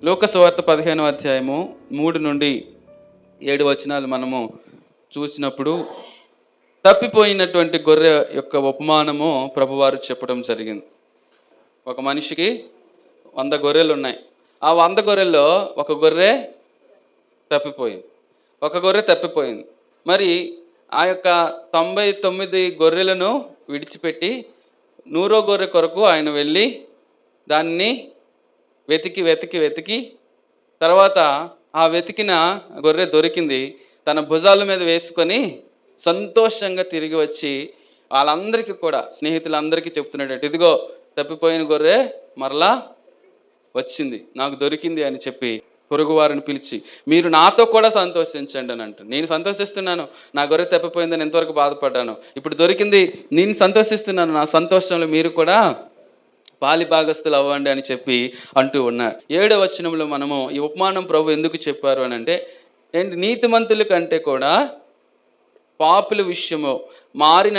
లూకా సువార్త 15వ అధ్యాయము 3 నుండి 7 వచనాలు మనము చూసినప్పుడు తప్పిపోయినటువంటి గొర్రె యొక్క ఉపమానము ప్రభువారు చెప్పడం జరిగింది. ఒక మనిషికి 100 గొర్రెలు ఉన్నాయి. ఆ 100 గొర్రెల్లో ఒక గొర్రె తప్పిపోయింది. మరి ఆ యొక్క 99 గొర్రెలను విడిచిపెట్టి 100వ గొర్రె కొరకు ఆయన వెళ్ళి దాన్ని వెతికి తర్వాత ఆ వెతికిన గొర్రె దొరికింది. తన భుజాల మీద వేసుకొని సంతోషంగా తిరిగి వచ్చి వాళ్ళందరికీ కూడా, స్నేహితులందరికీ చెప్తున్నాడు, ఇదిగో తప్పిపోయిన గొర్రె మరలా వచ్చింది, నాకు దొరికింది అని చెప్పి పొరుగువారిని పిలిచి మీరు నాతో కూడా సంతోషించండి అని అంటారు. నేను సంతోషిస్తున్నాను, నా గొర్రె తప్పిపోయిందని ఎంతవరకు బాధపడ్డాను, ఇప్పుడు దొరికింది, నేను సంతోషిస్తున్నాను, నా సంతోషంలో మీరు కూడా పాలి భాగస్తులు అవ్వండి అని చెప్పి అంటూ ఉన్నారు. 7వ వచనంలో మనము ఈ ఉపమానం ప్రభు ఎందుకు చెప్పారు అని అంటే, నీతిమంతుల కంటే కూడా పాపుల విషయము, మారు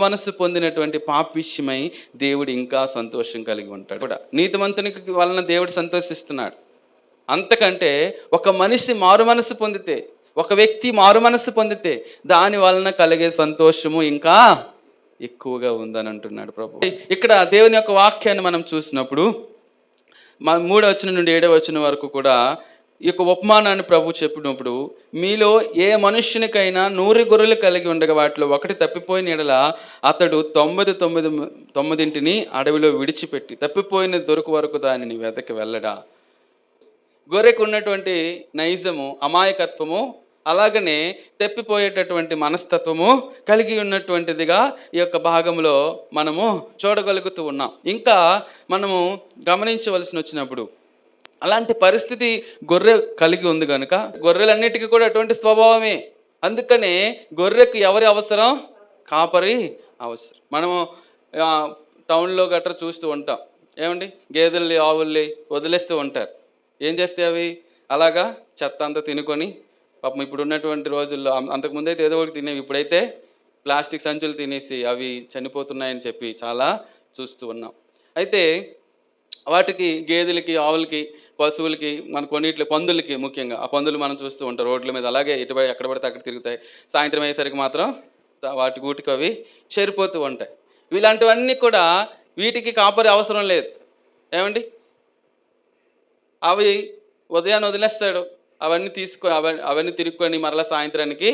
మనస్సు పొందినటువంటి పాప విషయమై దేవుడు ఇంకా సంతోషం కలిగి ఉంటాడు కూడా. నీతిమంతునికి వలన దేవుడు సంతోషిస్తున్నాడు. అంతకంటే ఒక మనిషి మారు మనస్సు పొందితే, ఒక వ్యక్తి మారు మనస్సు పొందితే దాని వలన కలిగే సంతోషము ఇంకా ఎక్కువగా ఉందని అంటున్నాడు ప్రభు. ఇక్కడ దేవుని యొక్క వాక్యాన్ని మనం చూసినప్పుడు 3వ వచనం నుండి 7వ వచనం వరకు కూడా ఈ యొక్క ఉపమానాన్ని ప్రభు చెప్పినప్పుడు, మీలో ఏ మనుష్యునికైనా 100 గొర్రెలు కలిగి ఉండగా వాటిలో ఒకటి తప్పిపోయిన ఎడల అతడు 99 అడవిలో విడిచిపెట్టి తప్పిపోయిన దొరకు వరకు దానిని వెతకి వెళ్ళడా. గొర్రెకు ఉన్నటువంటి నైజము, అమాయకత్వము, అలాగనే తప్పిపోయేటటువంటి మనస్తత్వము కలిగి ఉన్నటువంటిదిగా ఈ యొక్క భాగంలో మనము చూడగలుగుతూ ఉన్నాం. ఇంకా మనము గమనించవలసి వచ్చినప్పుడు అలాంటి పరిస్థితి గొర్రె కలిగి ఉంది కనుక గొర్రెలన్నిటికీ కూడా అటువంటి స్వభావమే. అందుకనే గొర్రెకు ఎవరి అవసరం? కాపరి అవసరం. మనము టౌన్లో గట్రా చూస్తూ ఉంటాం, ఏమండి, గేదెల్ని ఆవుల్ని వదిలేస్తూ ఉంటారు. ఏం చేస్తే అవి అలాగా చెత్త అంతా తినుకొని, పాపం ఇప్పుడు ఉన్నటువంటి రోజుల్లో, అంతకుముందైతే ఏదో ఒకటి తినేవి, ఇప్పుడైతే ప్లాస్టిక్ సంచులు తినేసి అవి చనిపోతున్నాయని చెప్పి చాలా చూస్తూ ఉన్నాం. అయితే వాటికి, గేదెలకి, ఆవులకి, పశువులకి, మన కొన్నిట్లో పందులకి ముఖ్యంగా, ఆ పందులు మనం చూస్తూ ఉంటాం రోడ్ల మీద అలాగే ఎక్కడ పడితే అక్కడ తిరుగుతాయి. సాయంత్రం అయ్యేసరికి మాత్రం వాటి గూటికి అవి చేరిపోతూ ఉంటాయి. ఇలాంటివన్నీ కూడా వీటికి కాపరి అవసరం లేదు, ఏమండి. అవి ఉదయాన్ని వదిలేస్తాడు, అవన్నీ తిరుక్కొని మరలా సాయంత్రానికి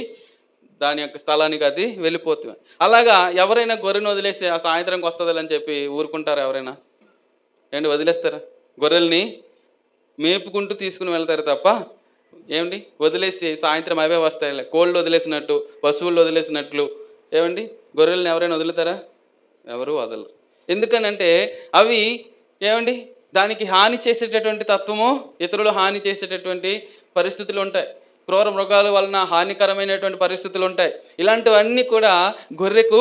దాని యొక్క స్థలానికి అది వెళ్ళిపోతుంది. అలాగా ఎవరైనా గొర్రెను వదిలేసి ఆ సాయంత్రంకి వస్తుందని చెప్పి ఊరుకుంటారా? ఎవరైనా వదిలేస్తారా? గొర్రెల్ని మేపుకుంటూ తీసుకుని వెళ్తారు తప్ప, ఏమండి, వదిలేసి సాయంత్రం అవే వస్తాయి. కోళ్ళు వదిలేసినట్టు, పశువులు వదిలేసినట్లు, ఏమండి, గొర్రెల్ని ఎవరైనా వదులుతారా? ఎవరు వదలరు. ఎందుకనంటే అవి, ఏమండి, దానికి హాని చేసేటటువంటి తత్వము, ఇతరులు హాని చేసేటటువంటి పరిస్థితులు ఉంటాయి. క్రూర మృగాల వలన హానికరమైనటువంటి పరిస్థితులు ఉంటాయి. ఇలాంటివన్నీ కూడా గొర్రెకు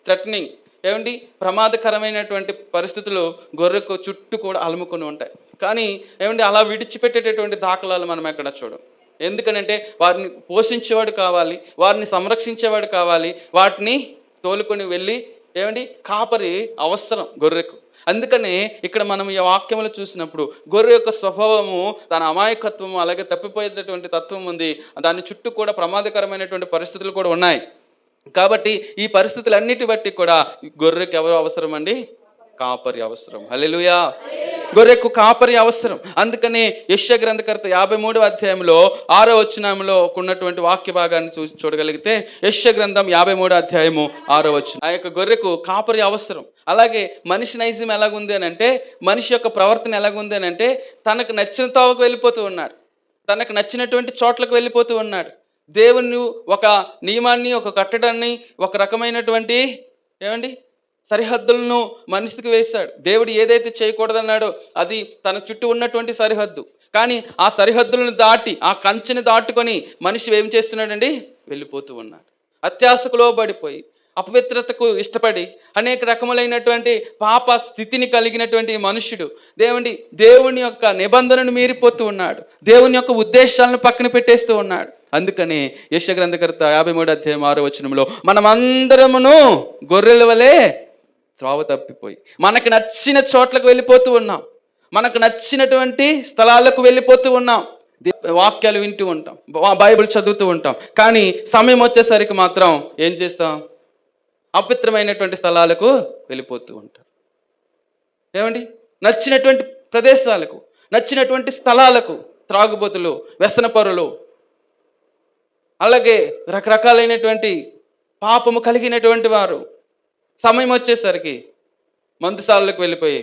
థ్రెటనింగ్, ఏమండి, ప్రమాదకరమైనటువంటి పరిస్థితులు గొర్రెకు చుట్టూ కూడా అలుముకొని ఉంటాయి. కానీ ఏమండి, అలా విడిచిపెట్టేటటువంటి దాఖలాలు మనం ఎక్కడ చూడం. ఎందుకనంటే వారిని పోషించేవాడు కావాలి, వారిని సంరక్షించేవాడు కావాలి, వాటిని తోలుకొని వెళ్ళి, ఏమండి, కాపరి అవసరం గొర్రెకు. అందుకనే ఇక్కడ మనం ఈ వాక్యములు చూసినప్పుడు గొర్రె యొక్క స్వభావము, తన అమాయకత్వము, అలాగే తప్పిపోయేటటువంటి తత్వం ఉంది. దాని చుట్టూ కూడా ప్రమాదకరమైనటువంటి పరిస్థితులు కూడా ఉన్నాయి. కాబట్టి ఈ పరిస్థితులన్నిటి బట్టి కూడా గొర్రెకు ఎవరు అవసరం అండి? కాపరి అవసరం. హల్లెలూయా. గొర్రెకు కాపరి అవసరం. అందుకని యెషయా గ్రంథకర్త 53వ అధ్యాయంలో 6వ వచనంలో ఉన్నటువంటి వాక్య భాగాన్ని చూడగలిగితే, యెషయా గ్రంథం 53వ అధ్యాయము 6వ వచనం, ఆ యొక్క గొర్రెకు కాపరి అవసరం. అలాగే మనిషి నైజం ఎలాగుంది అని అంటే, మనిషి యొక్క ప్రవర్తన ఎలాగుంది అని అంటే, తనకు నచ్చిన తావుకు వెళ్ళిపోతూ ఉన్నాడు, తనకు నచ్చినటువంటి చోట్లకు వెళ్ళిపోతూ ఉన్నాడు. దేవుని ఒక నియమాన్ని, ఒక కట్టడాన్ని, ఒక రకమైనటువంటి, ఏమండి, సరిహద్దులను మనిషికి వేశాడు. దేవుడు ఏదైతే చేయకూడదన్నాడో అది తన చుట్టూ ఉన్నటువంటి సరిహద్దు. కానీ ఆ సరిహద్దులను దాటి, ఆ కంచెని దాటుకొని మనిషి ఏం చేస్తున్నాడండి? వెళ్ళిపోతూ ఉన్నాడు. అత్యాశకు లోబడిపోయి, అపవిత్రతకు ఇష్టపడి, అనేక రకములైనటువంటి పాప స్థితిని కలిగినటువంటి మనుష్యుడు దేవుని యొక్క నిబంధనను మీరిపోతూ ఉన్నాడు. దేవుని యొక్క ఉద్దేశాలను పక్కన పెట్టేస్తూ ఉన్నాడు. అందుకని యెషయా గ్రంథకర్త 53వ అధ్యాయం 6వ వచనంలో, మనమందరమును గొర్రెల వలె త్రోవ తప్పిపోయి మనకు నచ్చిన చోట్లకు వెళ్ళిపోతూ ఉన్నాం. మనకు నచ్చినటువంటి స్థలాలకు వెళ్ళిపోతూ ఉన్నాం, వాక్యాలు వింటూ ఉంటాం, బైబిల్ చదువుతూ ఉంటాం. కానీ సమయం వచ్చేసరికి మాత్రం ఏం చేస్తాం? అపవిత్రమైనటువంటి స్థలాలకు వెళ్ళిపోతూ ఉంటాం. ఏమండి? నచ్చినటువంటి ప్రదేశాలకు, నచ్చినటువంటి స్థలాలకు, త్రాగుబోతులు, వ్యసనపరులు, అలాగే రకరకాలైనటువంటి పాపము కలిగినటువంటి వారు సమయం వచ్చేసరికి మందుసాలకు వెళ్ళిపోయి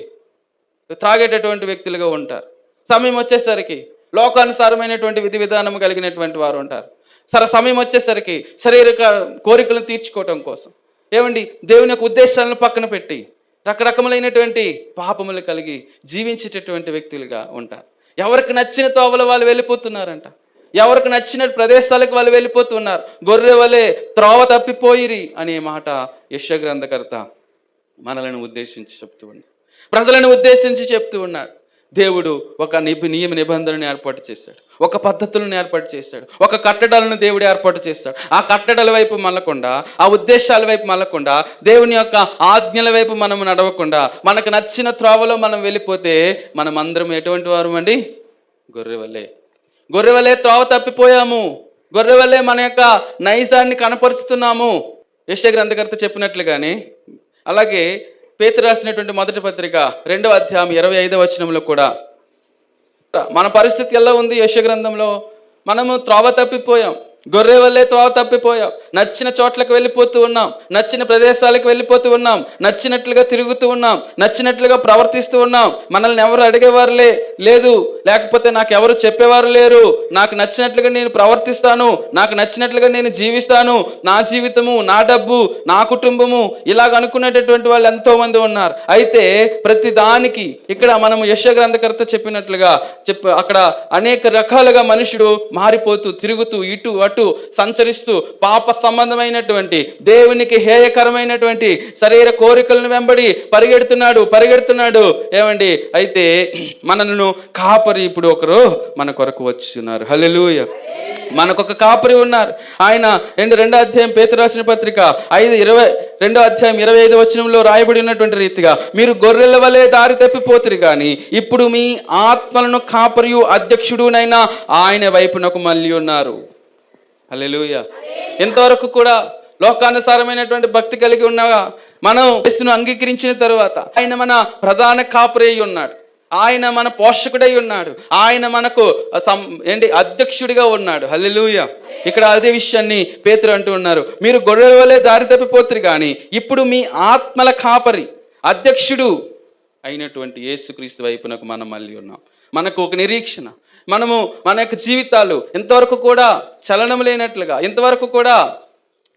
త్రాగేటటువంటి వ్యక్తులుగా ఉంటారు. సమయం వచ్చేసరికి లోకానుసారమైనటువంటి విధి విధానం కలిగినటువంటి వారు ఉంటారు. సమయం వచ్చేసరికి శారీరక కోరికలను తీర్చుకోవటం కోసం ఏమండి దేవుని యొక్క ఉద్దేశాలను పక్కన పెట్టి రకరకములైనటువంటి పాపములు కలిగి జీవించేటటువంటి వ్యక్తులుగా ఉంటారు. ఎవరికి నచ్చిన తోవల వాళ్ళు వెళ్ళిపోతున్నారంట. ఎవరికి నచ్చిన ప్రదేశాలకు వాళ్ళు వెళ్ళిపోతున్నారు. గొర్రె వలె త్రోవ తప్పిపోయిరి అనే మాట యెషయా గ్రంథకర్త మనలను ఉద్దేశించి చెప్తూ ఉన్నాడు, ప్రజలను ఉద్దేశించి చెప్తూ ఉన్నాడు. దేవుడు ఒక నియమ నిబంధనను ఏర్పాటు చేశాడు, ఒక పద్ధతులను ఏర్పాటు చేశాడు, ఒక కట్టడాలను దేవుడు ఏర్పాటు చేశాడు. ఆ కట్టడాల వైపు మళ్ళకుండా, ఆ ఉద్దేశాల వైపు మళ్ళకుండా, దేవుని యొక్క ఆజ్ఞల వైపు మనం నడవకుండా మనకు నచ్చిన త్రోవలో మనం వెళ్ళిపోతే మనం అందరం ఎటువంటి వారు అండి? గొర్రె వలె త్రోవ తప్పిపోయాము. గొర్రె వలె మన యొక్క నైజాన్ని కనపరుచుతున్నాము. యెషయా గ్రంథకర్త చెప్పినట్లుగానే అలాగే పేతురు రాసినటువంటి మొదటి పత్రిక 2వ అధ్యాయం 25వ వచనంలో కూడా మన పరిస్థితి ఎలా ఉంది? యెషయా గ్రంథంలో మనము త్రోవ తప్పిపోయాం, గొర్రె వల్లే త్రోవ తప్పిపోయాం. నచ్చిన చోట్లకు వెళ్ళిపోతూ ఉన్నాం, నచ్చిన ప్రదేశాలకు వెళ్ళిపోతూ ఉన్నాం, నచ్చినట్లుగా తిరుగుతూ ఉన్నాం, నచ్చినట్లుగా ప్రవర్తిస్తూ ఉన్నాం. మనల్ని ఎవరు అడిగేవారులే లేదు, లేకపోతే నాకు ఎవరు చెప్పేవారు లేరు, నాకు నచ్చినట్లుగా నేను ప్రవర్తిస్తాను, నాకు నచ్చినట్లుగా నేను జీవిస్తాను, నా జీవితము, నా డబ్బు, నా కుటుంబము, ఇలాగ అనుకునేటటువంటి వాళ్ళు ఎంతోమంది ఉన్నారు. అయితే ప్రతి దానికి ఇక్కడ మనం యెషయా గ్రంథకర్త చెప్పినట్లుగా అక్కడ అనేక రకాలుగా మనుషుడు మారిపోతూ తిరుగుతూ ఇటు అటు సంచరిస్తూ పాప సంబంధమైనటువంటి దేవునికి హేయకరమైనటువంటి శరీర కోరికలను వెంబడి పరిగెడుతున్నాడు. ఏమండి? అయితే మనను కాపరి ఇప్పుడు ఒకరు మన కొరకు వచ్చున్నారు. హల్లెలూయా! మనకొక కాపరి ఉన్నారు. ఆయన 2వ అధ్యాయం పేతురు రాసిన పత్రిక 2వ అధ్యాయం 25వ వచనంలో రాయబడి ఉన్నటువంటి రీతిగా మీరు గొర్రెల వలె దారి తప్పిపోతురు కానీ ఇప్పుడు మీ ఆత్మలను కాపరియు అధ్యక్షుడునైనా ఆయన వైపునకు మళ్ళీ ఉన్నారు. హల్లెలూయా! ఇంతవరకు కూడా లోకానుసారమైనటువంటి భక్తి కలిగి ఉన్నగా మనం యేసును అంగీకరించిన తరువాత ఆయన మన ప్రధాన కాపరి అయి ఉన్నాడు, ఆయన మన పోషకుడై ఉన్నాడు, ఆయన మనకు అధ్యక్షుడిగా ఉన్నాడు. హల్లెలూయా! ఇక్కడ అదే విషయాన్ని పేతురు అంటూ ఉన్నారు, మీరు గొర్రెల వలె దారి తప్పిపోతురు కానీ ఇప్పుడు మీ ఆత్మల కాపరి అధ్యక్షుడు అయినటువంటి యేసుక్రీస్తు వైపునకు మనం మళ్ళీ ఉన్నాం. మనకు ఒక నిరీక్షణ, మనము మన యొక్క జీవితాలు ఇంతవరకు కూడా చలనం లేనట్లుగా, ఇంతవరకు కూడా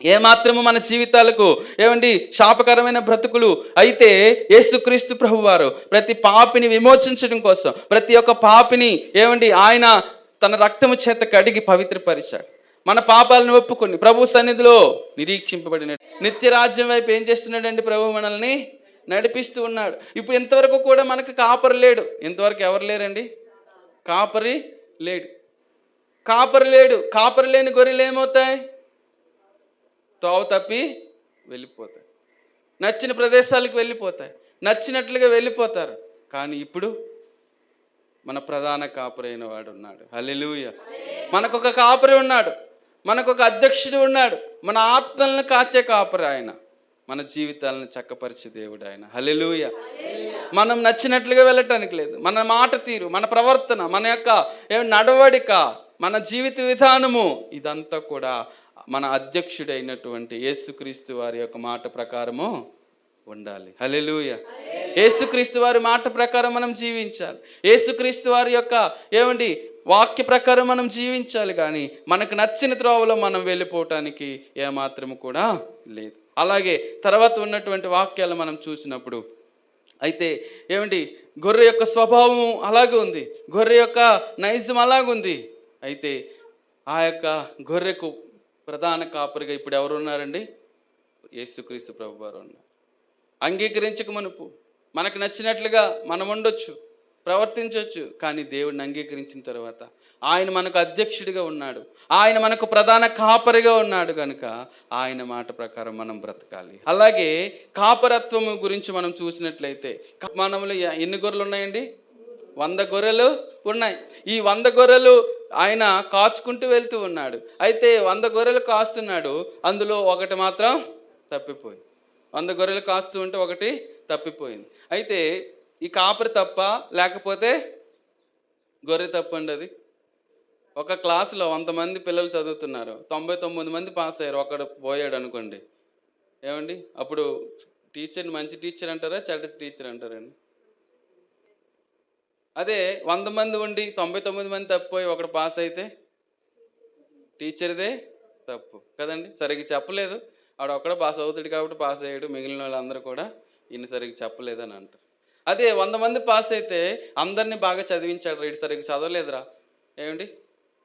ఏమాత్రము మన జీవితాలకు శాపకరమైన బ్రతుకులు అయితే యేసుక్రీస్తు ప్రభువారు ప్రతి పాపిని విమోచించడం కోసం, ప్రతి ఒక్క పాపిని ఆయన తన రక్తము చేత కడిగి పవిత్రపరిచాడు. మన పాపాలను ఒప్పుకొని ప్రభు సన్నిధిలో నిరీక్షింపబడిన నిత్య రాజ్యం వైపు ఏం చేస్తున్నాడండి? ప్రభు మనల్ని నడిపిస్తూ ఉన్నాడు. ఇప్పుడు ఇంతవరకు కూడా మనకు కాపరి లేడు. ఇంతవరకు ఎవరు లేరండి? కాపరి లేడు. కాపరి లేని గొర్రెలు ఏమవుతాయి? త్రోవ తప్పి వెళ్ళిపోతాయి, నచ్చిన ప్రదేశాలకు వెళ్ళిపోతాయి, నచ్చినట్లుగా వెళ్ళిపోతారు. కానీ ఇప్పుడు మన ప్రధాన కాపరి అయిన వాడు ఉన్నాడు. హల్లెలూయా! మనకొక కాపరి ఉన్నాడు, మనకొక అధ్యక్షుడు ఉన్నాడు, మన ఆత్మలను కాచే కాపరి ఆయన, మన జీవితాలను చక్కపరిచే దేవుడు ఆయన. హల్లెలూయా! మనం నచ్చినట్లుగా వెళ్ళటానికి లేదు. మన మాట తీరు, మన ప్రవర్తన, మన యొక్క నడవడిక, మన జీవిత విధానము ఇదంతా కూడా మన అధ్యక్షుడైనటువంటి యేసుక్రీస్తు వారి యొక్క మాట ప్రకారము ఉండాలి. హల్లెలూయా! యేసుక్రీస్తు వారి మాట ప్రకారం మనం జీవించాలి. యేసుక్రీస్తు వారి యొక్క వాక్య ప్రకారం మనం జీవించాలి. కానీ మనకు నచ్చిన త్రోవలో మనం వెళ్ళిపోవటానికి ఏమాత్రము కూడా లేదు. అలాగే తర్వాత ఉన్నటువంటి వాక్యాలు మనం చూసినప్పుడు అయితే గొర్రె యొక్క స్వభావము అలాగే ఉంది, గొర్రె యొక్క నైజం అలాగుంది. అయితే ఆ యొక్క గొర్రెకు ప్రధాన కాపరిగా ఇప్పుడు ఎవరు ఉన్నారండి? యేసుక్రీస్తు ప్రభువారు ఉన్నారు. అంగీకరించక మునుపు మనకు నచ్చినట్లుగా మనం ఉండొచ్చు, ప్రవర్తించవచ్చు. కానీ దేవుడిని అంగీకరించిన తర్వాత ఆయన మనకు అధ్యక్షుడిగా ఉన్నాడు, ఆయన మనకు ప్రధాన కాపరిగా ఉన్నాడు కనుక ఆయన మాట ప్రకారం మనం బ్రతకాలి. అలాగే కాపరత్వము గురించి మనం చూసినట్లయితే మనములో ఎన్ని గొర్రెలు ఉన్నాయండి? 100 గొర్రెలు ఉన్నాయి. ఈ 100 గొర్రెలు ఆయన కాచుకుంటూ వెళ్తూ ఉన్నాడు. అయితే 100 గొర్రెలు కాస్తున్నాడు, అందులో ఒకటి మాత్రం తప్పిపోయింది. 100 గొర్రెలు కాస్తూ ఉంటే ఒకటి తప్పిపోయింది. అయితే ఈ కాపరి తప్ప లేకపోతే గొర్రె తప్పండి అది? ఒక క్లాసులో 100 మంది పిల్లలు చదువుతున్నారు, 99 మంది పాస్ అయ్యారు, ఒకడు పోయాడు అనుకోండి, ఏమండి అప్పుడు టీచర్ని మంచి టీచర్ అంటారా, చెడ్డ టీచర్ అంటారండి? అదే 100 మంది ఉండి 99 మంది తప్పిపోయి ఒకడు పాస్ అయితే టీచర్దే తప్పు కదండి. సరిగ్గా చెప్పలేదు, ఆడొక్కడే పాస్ అవుతాడు కాబట్టి పాస్ అయ్యాడు, మిగిలిన వాళ్ళందరూ కూడా ఈయన సరిగ్గా చెప్పలేదని అంటారు. అదే 100 మంది పాస్ అయితే అందరినీ బాగా చదివించాడు, వీడు సరిగ్గా చదవలేదురా, ఏమండి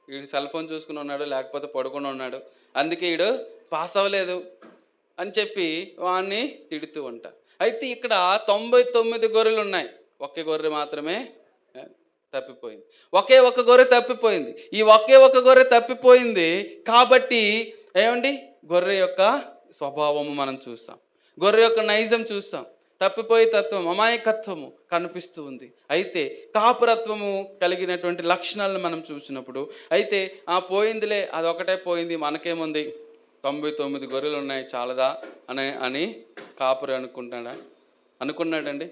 వీడు సెల్ ఫోన్ చూసుకుని ఉన్నాడు, లేకపోతే పడుకుని ఉన్నాడు, అందుకే వీడు పాస్ అవ్వలేదు అని చెప్పి వాడిని తిడుతూ ఉంటారు. అయితే ఇక్కడ 99 గొర్రెలు ఉన్నాయి, ఒకే గొర్రె మాత్రమే తప్పిపోయింది. ఒకే ఒక గొర్రె తప్పిపోయింది. ఈ ఒకే ఒక గొర్రె తప్పిపోయింది కాబట్టి ఏమండి గొర్రె యొక్క స్వభావము మనం చూస్తాం, గొర్రె యొక్క నైజం చూస్తాం, తప్పిపోయే తత్వం, అమాయకత్వము కనిపిస్తూ ఉంది. అయితే కాపురత్వము కలిగినటువంటి లక్షణాలను మనం చూసినప్పుడు అయితే పోయిందిలే అదొకటే పోయింది, మనకేముంది 99 గొర్రెలు ఉన్నాయి చాలదా అని కాపురి అనుకున్నాడండి.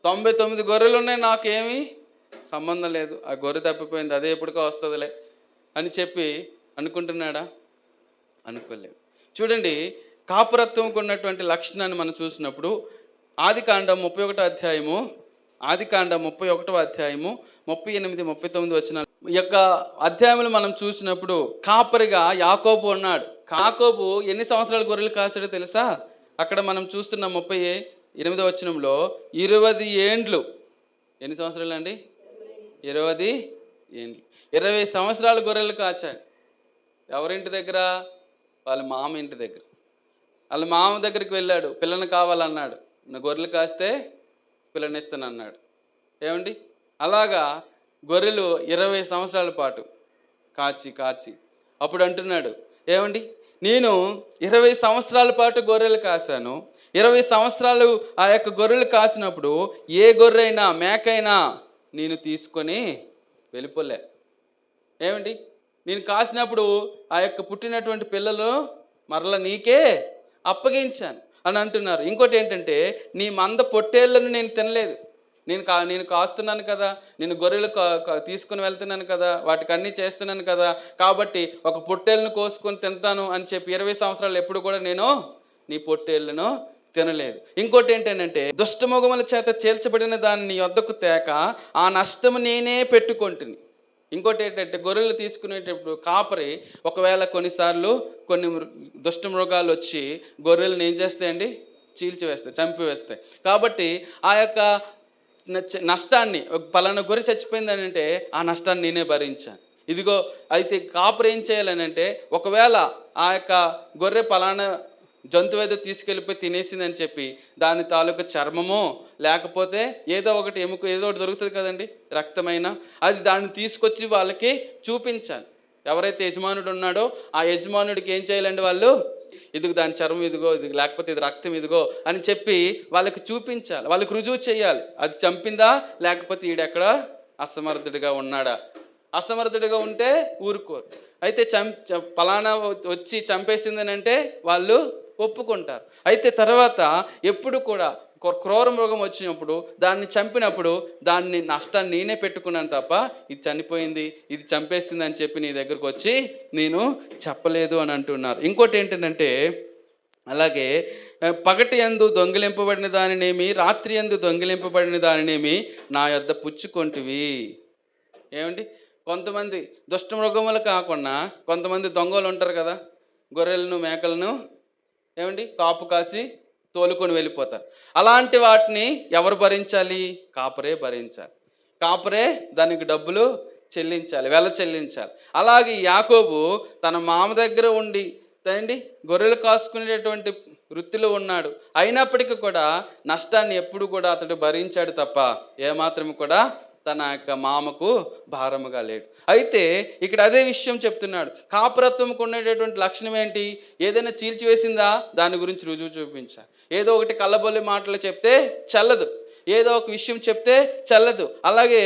99 గొర్రెలు ఉన్నాయి, నాకేమీ సంబంధం లేదు, ఆ గొర్రె తప్పిపోయింది అదే ఎప్పటికో వస్తుందిలే అని చెప్పి అనుకుంటున్నాడా? అనుకోలేదు. చూడండి, కాపురత్వంకు ఉన్నటువంటి లక్షణాన్ని మనం చూసినప్పుడు ఆదికాండం 31వ అధ్యాయము 38, 39 వచ్చిన ఈ యొక్క అధ్యాయములు మనం చూసినప్పుడు కాపరిగా యాకోబు ఉన్నాడు. యాకోబు ఎన్ని సంవత్సరాల గొర్రెలు కాసాడో తెలుసా? అక్కడ మనం చూస్తున్న 38వ వచనంలో 20 ఏండ్లు. ఎన్ని సంవత్సరాలు అండి? 20 ఏండ్లు. 20 సంవత్సరాల గొర్రెలు కాచాడు. ఎవరింటి దగ్గర? వాళ్ళ మామ ఇంటి దగ్గర. వాళ్ళ మామ దగ్గరికి వెళ్ళాడు, పిల్లని కావాలన్నాడు, నా గొర్రెలు కాస్తే పిల్లనిస్తానన్నాడు. ఏమండి అలాగా గొర్రెలు 20 సంవత్సరాల పాటు కాచి అప్పుడు అంటున్నాడు, ఏమండి నేను 20 సంవత్సరాల పాటు గొర్రెలు కాశాను, 20 సంవత్సరాలు ఆ యొక్క గొర్రెలు కాసినప్పుడు ఏ గొర్రెైనా మేకైనా నేను తీసుకొని వెళ్ళిపోలే. ఏమండి నేను కాసినప్పుడు ఆ యొక్క పుట్టినటువంటి పిల్లలు మరలా నీకే అప్పగించాను అని అంటున్నారు. ఇంకోటి ఏంటంటే, నీ మంద పొట్టేళ్లను నేను తినలేదు, నేను కాస్తున్నాను కదా, నేను గొర్రెలు తీసుకుని వెళ్తున్నాను కదా, వాటికి అన్నీ చేస్తున్నాను కదా, కాబట్టి ఒక పొట్టేళ్ళను కోసుకొని తింటాను అని చెప్పి 20 సంవత్సరాలు ఎప్పుడు కూడా నేను నీ పొట్టేళ్లను తినలేదు. ఇంకోటి ఏంటంటే, దుష్టమొగముల చేత చేల్చబడిన దాన్ని నీ వద్దకు తేక ఆ నష్టము నేనే పెట్టుకుంటుని. ఇంకోటి ఏంటంటే, గొర్రెలు తీసుకునేటప్పుడు కాపరి ఒకవేళ కొన్నిసార్లు కొన్ని దుష్ట మృగాలు వచ్చి గొర్రెలను ఏం చేస్తాయండి? చీల్చివేస్తాయి, చంపివేస్తాయి. కాబట్టి ఆ యొక్క నష్టాన్ని, పలానా గొర్రె చచ్చిపోయిందని అంటే ఆ నష్టాన్ని నేనే భరించాను. ఇదిగో అయితే కాపరి ఏం చేయాలని అంటే, ఒకవేళ ఆ యొక్క గొర్రె పలానా జంతువేదో తీసుకెళ్ళిపోయి తినేసిందని చెప్పి దాని తాలూకు చర్మమో లేకపోతే ఏదో ఒకటి ఎముక ఏదో ఒకటి దొరుకుతుంది కదండి, రక్తమైన, అది దాన్ని తీసుకొచ్చి వాళ్ళకి చూపించాలి. ఎవరైతే యజమానుడు ఉన్నాడో ఆ యజమానుడికి ఏం చేయాలండి, వాళ్ళు ఇదిగో దాని చర్మం ఇదిగో, ఇది లేకపోతే ఇది రక్తం ఇదిగో అని చెప్పి వాళ్ళకి చూపించాలి, వాళ్ళకి రుజువు చేయాలి. అది చంపిందా లేకపోతే ఈడెక్కడ అసమర్థుడిగా ఉన్నాడా. అసమర్థుడిగా ఉంటే ఊరుకోరు. అయితే పలానా వచ్చి చంపేసిందని అంటే వాళ్ళు ఒప్పుకుంటారు. అయితే తర్వాత ఎప్పుడు కూడా క్రూర మృగం వచ్చినప్పుడు దాన్ని చంపినప్పుడు దాన్ని నష్టాన్ని నేనే పెట్టుకున్నాను తప్ప ఇది చనిపోయింది, ఇది చంపేసింది అని చెప్పి నీ దగ్గరకు వచ్చి నేను చెప్పలేదు అని అంటున్నారు. ఇంకోటి ఏంటంటే, అలాగే పగటి యందు దొంగిలింపబడిన దానినేమి రాత్రి యందు దొంగిలింపబడిన దానినేమి నా యొద్ద పుచ్చుకొంటివి. ఏమండి కొంతమంది దుష్టమృగములు కాకుండా కొంతమంది దొంగలు ఉంటారు కదా, గొర్రెలను మేకలను ఏమండి కాపు కాసి తోలుకొని వెళ్ళిపోతారు. అలాంటి వాటిని ఎవరు భరించాలి? కాపరే భరించాలి. కాపరే దానికి డబ్బులు చెల్లించాలి, వెల చెల్లించాలి. అలాగే యాకోబు తన మామ దగ్గర ఉండి గొర్రెలు కాసుకునేటటువంటి వృత్తిలో ఉన్నాడు. అయినప్పటికీ కూడా నష్టాన్ని ఎప్పుడు కూడా అతడు భరించాడు తప్ప ఏమాత్రం కూడా తన యొక్క మామకు భారముగా లేడు. అయితే ఇక్కడ అదే విషయం చెప్తున్నాడు. కాపురత్వంకు ఉండేటటువంటి లక్షణం ఏంటి? ఏదైనా చీల్చివేసిందా దాని గురించి రుజువు చూపించాలి. ఏదో ఒకటి కళ్ళబొల్లి మాటలు చెప్తే చల్లదు. ఏదో ఒక విషయం చెప్తే చెల్లదు. అలాగే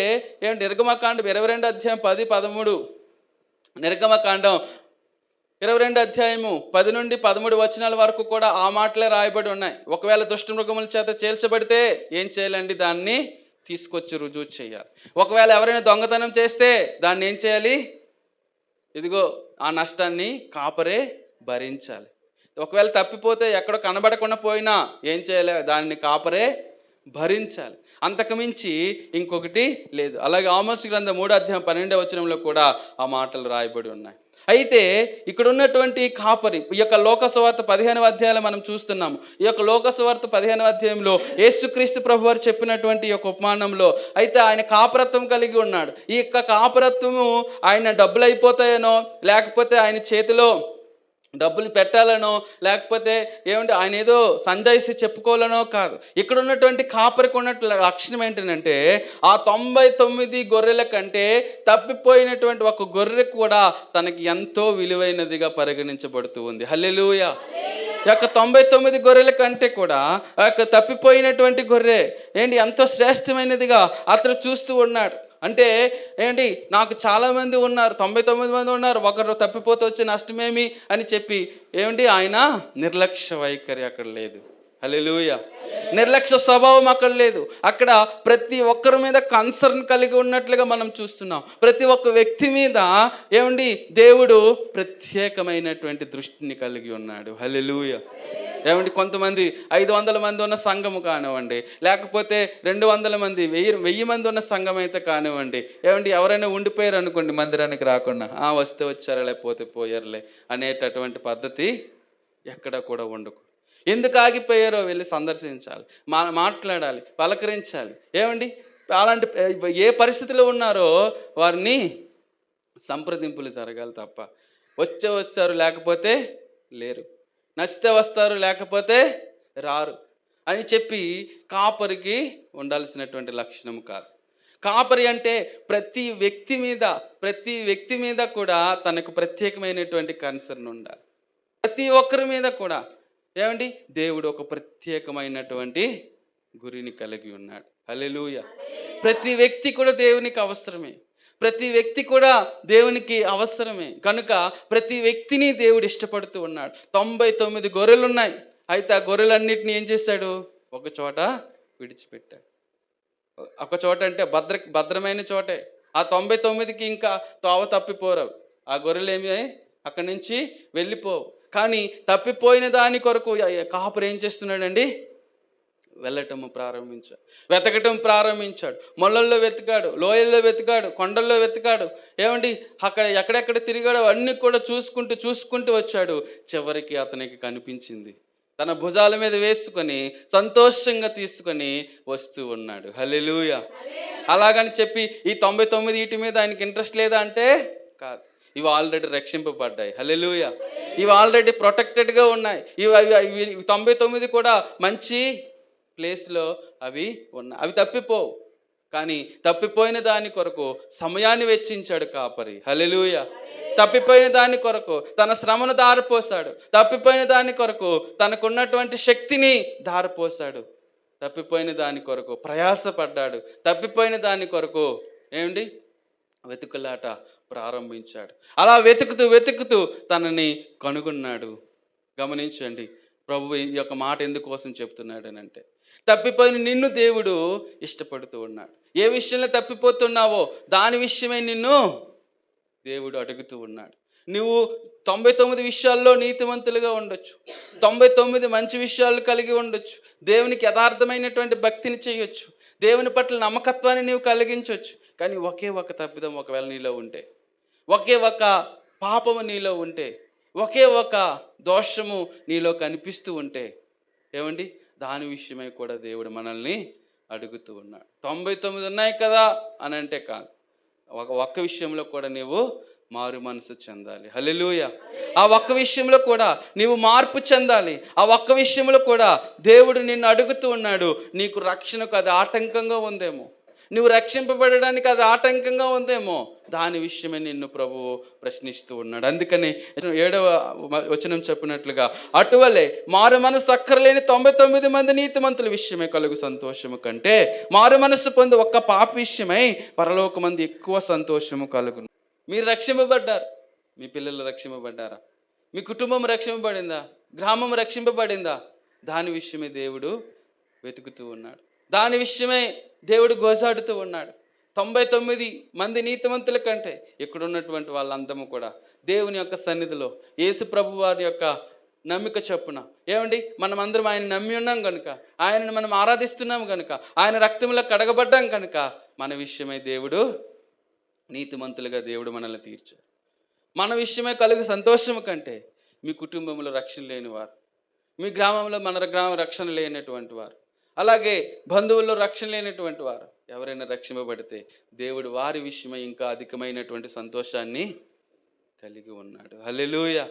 నిర్గమకాండం 22 అధ్యాయం 10, 13 నిర్గమకాండం 22 అధ్యాయము 10 నుండి 13 వచనాల వరకు కూడా ఆ మాటలే రాయబడి ఉన్నాయి. ఒకవేళ దుష్ట మృగముల చేత చేల్చబడితే ఏం చేయాలండి? దాన్ని తీసుకొచ్చి రుజువు చేయాలి. ఒకవేళ ఎవరైనా దొంగతనం చేస్తే దాన్ని ఏం చేయాలి? ఇదిగో ఆ నష్టాన్ని కాపరే భరించాలి. ఒకవేళ తప్పిపోతే ఎక్కడో కనబడకుండా పోయినా ఏం చేయాలి? దాన్ని కాపరే భరించాలి. అంతకుమించి ఇంకొకటి లేదు. అలాగే ఆమోసు గ్రంథం 3 అధ్యాయం 12వ వచనంలో కూడా ఆ మాటలు రాయబడి ఉన్నాయి. అయితే ఇక్కడ ఉన్నటువంటి కాపరి, ఈ యొక్క లోక సువార్త 15వ అధ్యాయంలో మనం చూస్తున్నాము. ఈ యొక్క లోక సువార్త 15వ అధ్యాయంలో యేసుక్రీస్తు ప్రభువారు చెప్పినటువంటి ఈ యొక్క ఉపమానంలో అయితే ఆయన కాపరత్వం కలిగి ఉన్నాడు. ఈ యొక్క కాపరత్వము ఆయన డబ్బులు అయిపోతాయనో, లేకపోతే ఆయన చేతిలో డబ్బులు పెట్టాలనో, లేకపోతే ఆయన ఏదో సంజాయిసి చెప్పుకోవాలనో కాదు. ఇక్కడ ఉన్నటువంటి కాపరికి ఉన్నట్టు లక్షణం ఏంటంటే, ఆ 99 గొర్రెల కంటే తప్పిపోయినటువంటి ఒక గొర్రె కూడా తనకి ఎంతో విలువైనదిగా పరిగణించబడుతూ ఉంది. హల్లెలూయా. ఈ యొక్క 99 గొర్రెల కంటే కూడా ఆ యొక్క తప్పిపోయినటువంటి గొర్రె ఎంతో శ్రేష్టమైనదిగా అతను చూస్తూ ఉన్నాడు. అంటే నాకు చాలామంది ఉన్నారు, 99 మంది ఉన్నారు, ఒకరు తప్పిపోతే వచ్చే నష్టమేమి అని చెప్పి ఆయన నిర్లక్ష్య వైఖరి అక్కడ లేదు. హల్లెలూయా. నిర్లక్ష్య స్వభావం అక్కడ లేదు. అక్కడ ప్రతి ఒక్కరి మీద కన్సర్న్ కలిగి ఉన్నట్లుగా మనం చూస్తున్నాం. ప్రతి ఒక్క వ్యక్తి మీద దేవుడు ప్రత్యేకమైనటువంటి దృష్టిని కలిగి ఉన్నాడు. హల్లెలూయా. కొంతమంది 500 మంది ఉన్న సంఘము కానివ్వండి, లేకపోతే 200 మంది 1000 మంది ఉన్న సంఘం అయితే కానివ్వండి, ఎవరైనా ఉండిపోయారు అనుకోండి మందిరానికి రాకుండా, వస్తే వచ్చారా లేకపోతే పోయారులే అనేటటువంటి పద్ధతి ఎక్కడ కూడా ఉండకూడదు. ఎందుకు ఆగిపోయారో వెళ్ళి సందర్శించాలి, మాట్లాడాలి, పలకరించాలి. అలాంటి ఏ పరిస్థితిలో ఉన్నారో వారిని సంప్రదింపులు జరగాలి తప్ప వచ్చారు లేకపోతే లేరు, నచ్చితే వస్తారు లేకపోతే రారు అని చెప్పి కాపరికి ఉండాల్సినటువంటి లక్షణం కాదు. కాపరి అంటే ప్రతి వ్యక్తి మీద కూడా తనకు ప్రత్యేకమైనటువంటి కన్సర్న్ ఉండాలి. ప్రతి ఒక్కరి మీద కూడా దేవుడు ఒక ప్రత్యేకమైనటువంటి గురిని కలిగి ఉన్నాడు. హల్లెలూయా. ప్రతి వ్యక్తి కూడా దేవునికి అవసరమే. ప్రతి వ్యక్తి కూడా దేవునికి అవసరమే. కనుక ప్రతి వ్యక్తిని దేవుడు ఇష్టపడుతూ ఉన్నాడు. 99 గొర్రెలు ఉన్నాయి. అయితే ఆ గొర్రెలన్నిటిని ఏం చేశాడు? ఒక చోట విడిచిపెట్టాడు. ఒక చోట అంటే భద్రమైన చోటే. ఆ 99కి ఇంకా తోవ తప్పిపోరావు. ఆ గొర్రెలు ఏమి అక్కడి నుంచి వెళ్ళిపోవు. కానీ తప్పిపోయిన దాని కొరకు కాపరి ఏం చేస్తున్నాడండి? వెళ్ళటము ప్రారంభించాడు, వెతకటం ప్రారంభించాడు. మొలల్లో వెతికాడు, లోయల్లో వెతికాడు, కొండల్లో వెతికాడు. అక్కడ ఎక్కడెక్కడ తిరిగాడో అన్నీ కూడా చూసుకుంటూ వచ్చాడు. చివరికి అతనికి కనిపించింది. తన భుజాల మీద వేసుకొని సంతోషంగా తీసుకొని వస్తూ ఉన్నాడు. హల్లెలూయా. అలాగని చెప్పి ఈ 99 వీటి మీద ఆయనకి ఇంట్రెస్ట్ లేదా అంటే కాదు. ఇవి ఆల్రెడీ రక్షింపబడ్డాయి. హల్లెలూయా. ఇవి ఆల్రెడీ ప్రొటెక్టెడ్గా ఉన్నాయి. ఇవి 99 కూడా మంచి ప్లేస్లో అవి ఉన్నాయి. అవి తప్పిపోవు. కానీ తప్పిపోయిన దాని కొరకు సమయాన్ని వెచ్చించాడు కాపరి. హల్లెలూయా. తప్పిపోయిన దాని కొరకు తన శ్రమను దారిపోసాడు. తప్పిపోయిన దాని కొరకు తనకున్నటువంటి శక్తిని దారిపోసాడు. తప్పిపోయిన దాని కొరకు ప్రయాసపడ్డాడు. తప్పిపోయిన దాని కొరకు వెతుకులాట ప్రారంభించాడు. అలా వెతుకుతూ తనని కనుగొన్నాడు. గమనించండి, ప్రభువు ఈ యొక్క మాట ఎందుకోసం చెప్తున్నాడు అని అంటే, తప్పిపోయిన నిన్ను దేవుడు ఇష్టపడుతూ ఉన్నాడు. ఏ విషయంలో తప్పిపోతున్నావో దాని విషయమే నిన్ను దేవుడు అడుగుతూ ఉన్నాడు. నువ్వు 99 విషయాల్లో నీతిమంతులుగా ఉండొచ్చు, 99 మంచి విషయాలు కలిగి ఉండొచ్చు, దేవునికి యథార్థమైనటువంటి భక్తిని చేయొచ్చు, దేవుని పట్ల నమ్మకత్వాన్ని నీవు కలిగించవచ్చు. కానీ ఒకే ఒక తప్పిదం ఒకవేళ నీలో ఉంటే, ఒకే ఒక పాపము నీలో ఉంటే, ఒకే ఒక దోషము నీలో కనిపిస్తూ ఉంటే దాని విషయమై కూడా దేవుడు మనల్ని అడుగుతూ ఉన్నాడు. 99 ఉన్నాయి కదా అని అంటే కాదు, ఒక్క విషయంలో కూడా నీవు మారు మనసు చెందాలి. హల్లెలూయా. ఆ ఒక్క విషయంలో కూడా నీవు మార్పు చెందాలి. ఆ ఒక్క విషయంలో కూడా దేవుడు నిన్ను అడుగుతూ ఉన్నాడు. నీకు రక్షణకు అది ఆటంకంగా ఉందేమో, నువ్వు రక్షింపబడడానికి అది ఆటంకంగా ఉందేమో, దాని విషయమే నిన్ను ప్రభువు ప్రశ్నిస్తూ ఉన్నాడు. అందుకని 7వ వచనం చెప్పినట్లుగా, అటువలే మారు మనసు అక్కర్లేని 99 మంది నీతిమంతుల విషయమే కలుగు సంతోషము కంటే మారు మనస్సు పొంది ఒక్క పాపి విషయమై పరలోకమందు ఎక్కువ సంతోషము కలుగును. మీరు రక్షింపబడ్డారు. మీ పిల్లలు రక్షింపబడ్డారా? మీ కుటుంబం రక్షింపబడిందా? గ్రామం రక్షింపబడిందా? దాని విషయమే దేవుడు వెతుకుతూ ఉన్నాడు. దాని విషయమే దేవుడు గోజాడుతూ ఉన్నాడు. 99 మంది నీతిమంతుల కంటే ఇక్కడ ఉన్నటువంటి వాళ్ళందరూ కూడా దేవుని యొక్క సన్నిధిలో యేసు ప్రభు వారి యొక్క నమ్మిక చొప్పున, ఏమండి, మనం అందరం ఆయన నమ్మి ఉన్నాం కనుక, ఆయనను మనం ఆరాధిస్తున్నాం కనుక, ఆయన రక్తంలో కడగబడ్డాం కనుక మన విషయమై దేవుడు నీతిమంతులుగా దేవుడు మనల్ని తీర్చాడు. మన విషయమే కలుగు సంతోషము కంటే మీ కుటుంబంలో రక్షణ లేనివారు, మీ గ్రామంలో మన గ్రామం రక్షణ లేనటువంటి వారు, అలాగే బంధువుల్లో రక్షణ లేనటువంటి వారు ఎవరైనా రక్షింపబడితే దేవుడు వారి విషయమై ఇంకా అధికమైనటువంటి సంతోషాన్ని కలిగి ఉన్నాడు. హల్లెలూయా!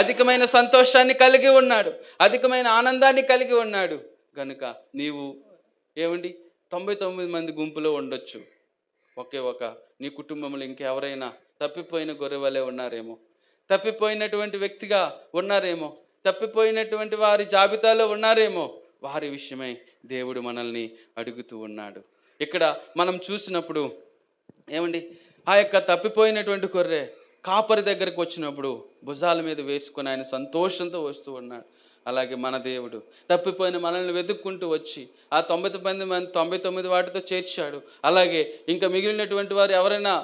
అధికమైన సంతోషాన్ని కలిగి ఉన్నాడు, అధికమైన ఆనందాన్ని కలిగి ఉన్నాడు. కనుక నీవు ఏమండి 99 మంది గుంపులో ఉండొచ్చు, ఒకే నీ కుటుంబంలో ఇంకెవరైనా తప్పిపోయిన గొర్రెవలే ఉన్నారేమో, తప్పిపోయినటువంటి వ్యక్తిగా ఉన్నారేమో, తప్పిపోయినటువంటి వారి జాబితాలో ఉన్నారేమో, వారి విషయమై దేవుడు మనల్ని అడుగుతూ ఉన్నాడు. ఇక్కడ మనం చూసినప్పుడు ఏమండి, ఆ యొక్క తప్పిపోయినటువంటి గొర్రె కాపరి దగ్గరకు వచ్చినప్పుడు భుజాల మీద వేసుకొని ఆయన సంతోషంతో వస్తూ ఉన్నాడు. అలాగే మన దేవుడు తప్పిపోయిన మనల్ని వెతుక్కుంటూ వచ్చి ఆ 99 వాటితో చేర్చాడు. అలాగే ఇంకా మిగిలినటువంటి వారు ఎవరైనా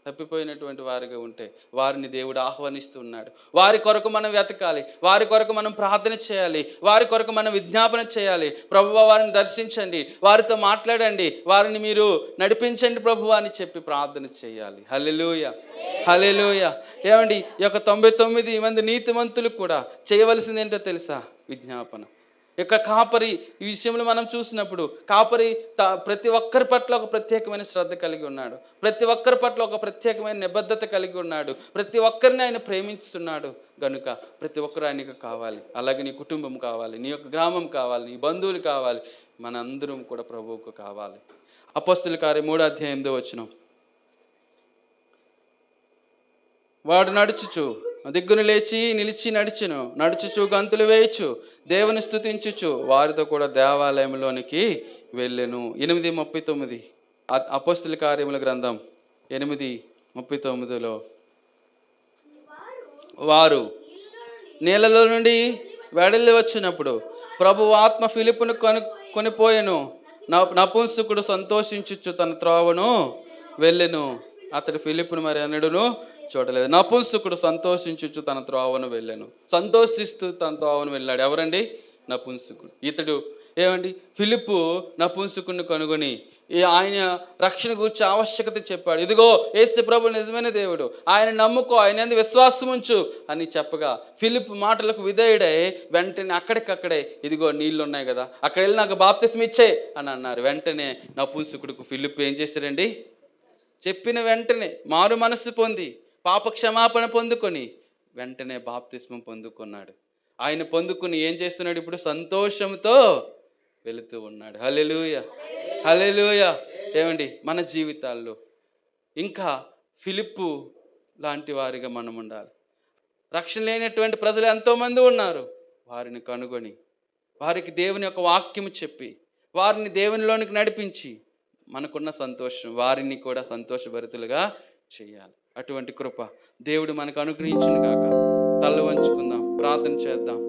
తప్పిపోయినటువంటి వారిగా ఉంటే వారిని దేవుడు ఆహ్వానిస్తున్నాడు. వారి కొరకు మనం వెతకాలి, వారి కొరకు మనం ప్రార్థన చేయాలి, వారి కొరకు మనం విజ్ఞాపన చేయాలి. ప్రభువా వారిని దర్శించండి, వారితో మాట్లాడండి, వారిని మీరు నడిపించండి ప్రభువా అని చెప్పి ప్రార్థన చేయాలి. హల్లెలూయా, హల్లెలూయా. ఏమండి, ఈ యొక్క 99 మంది నీతిమంతులు కూడా చేయవలసింది ఏంటో తెలుసా? విజ్ఞాపన. యొక్క కాపరి ఈ విషయంలో మనం చూసినప్పుడు కాపరి ప్రతి ఒక్కరి పట్ల ఒక ప్రత్యేకమైన శ్రద్ధ కలిగి ఉన్నాడు, ప్రతి ఒక్కరి పట్ల ఒక ప్రత్యేకమైన నిబద్ధత కలిగి ఉన్నాడు, ప్రతి ఒక్కరిని ఆయన ప్రేమిస్తున్నాడు. కనుక ప్రతి ఒక్కరు ఆయనకు కావాలి. అలాగే నీ కుటుంబం కావాలి, నీ యొక్క గ్రామం కావాలి, నీ బంధువులు కావాలి, మనందరం కూడా ప్రభువుకు కావాలి. అపోస్తుల కార్యం 3:8 వాడు నడుచుచు దిగ్గును లేచి నిలిచి నడుచుచు గంతులు వేయచ్చు, దేవుని స్తుతించుచు వారితో కూడా దేవాలయంలోనికి వెళ్ళెను. 8:39 అపోస్తుల కార్యముల గ్రంథం 8:39 వారు నీళ్ళలో నుండి వెడలి వచ్చినప్పుడు ప్రభు ఆత్మ ఫిలిప్పును కొనిపోయెను. నపుంసకుడు సంతోషించుచు తన త్రోవను వెళ్ళెను. అతడు ఫిలిప్పును మరి అన్నడును చూడలేదు. నపుంసకుడు సంతోషించుచు తన త్రోవను వెళ్ళాను. సంతోషిస్తూ తన త్రోవను వెళ్ళాడు. ఎవరండి? నపుంసకుడు. ఇతడు ఏమండి, ఫిలిప్పు నపుంసకుడిని కనుగొని ఆయన రక్షణ గురించి ఆవశ్యకత చెప్పాడు. ఇదిగో యేసు ప్రభు నిజమైన దేవుడు, ఆయన నమ్ముకో, ఆయన యందు విశ్వాసం ఉంచు అని చెప్పగా ఫిలిప్పు మాటలకు విధేయుడై వెంటనే అక్కడికక్కడే ఇదిగో నీళ్ళు ఉన్నాయి కదా, అక్కడ వెళ్ళి నాకు బాప్తిస్మం ఇచ్చే అని అన్నారు. వెంటనే నపుంసకుడికి ఫిలిప్పు ఏం చేశారండి? చెప్పిన వెంటనే మారు మనస్సు పొంది పాప క్షమాపణ పొందుకొని వెంటనే బాప్తిస్మం పొందుకున్నాడు. ఆయన పొందుకుని ఏం చేస్తున్నాడు? ఇప్పుడు సంతోషంతో వెళుతూ ఉన్నాడు. హల్లెలూయా, హల్లెలూయా. ఏమండి, మన జీవితాల్లో ఇంకా ఫిలిప్పు లాంటి వారిగా మనం ఉండాలి. రక్షణ లేనటువంటి ప్రజలు ఎంతోమంది ఉన్నారు. వారిని కనుగొని వారికి దేవుని యొక్క వాక్యము చెప్పి వారిని దేవునిలోనికి నడిపించి మనకున్న సంతోషం వారిని కూడా సంతోషభరితులుగా చేయాలి. అటువంటి కృప దేవుడు మనకు అనుగ్రహించును గాక. తల వంచుకుందాం, ప్రార్థన చేద్దాం.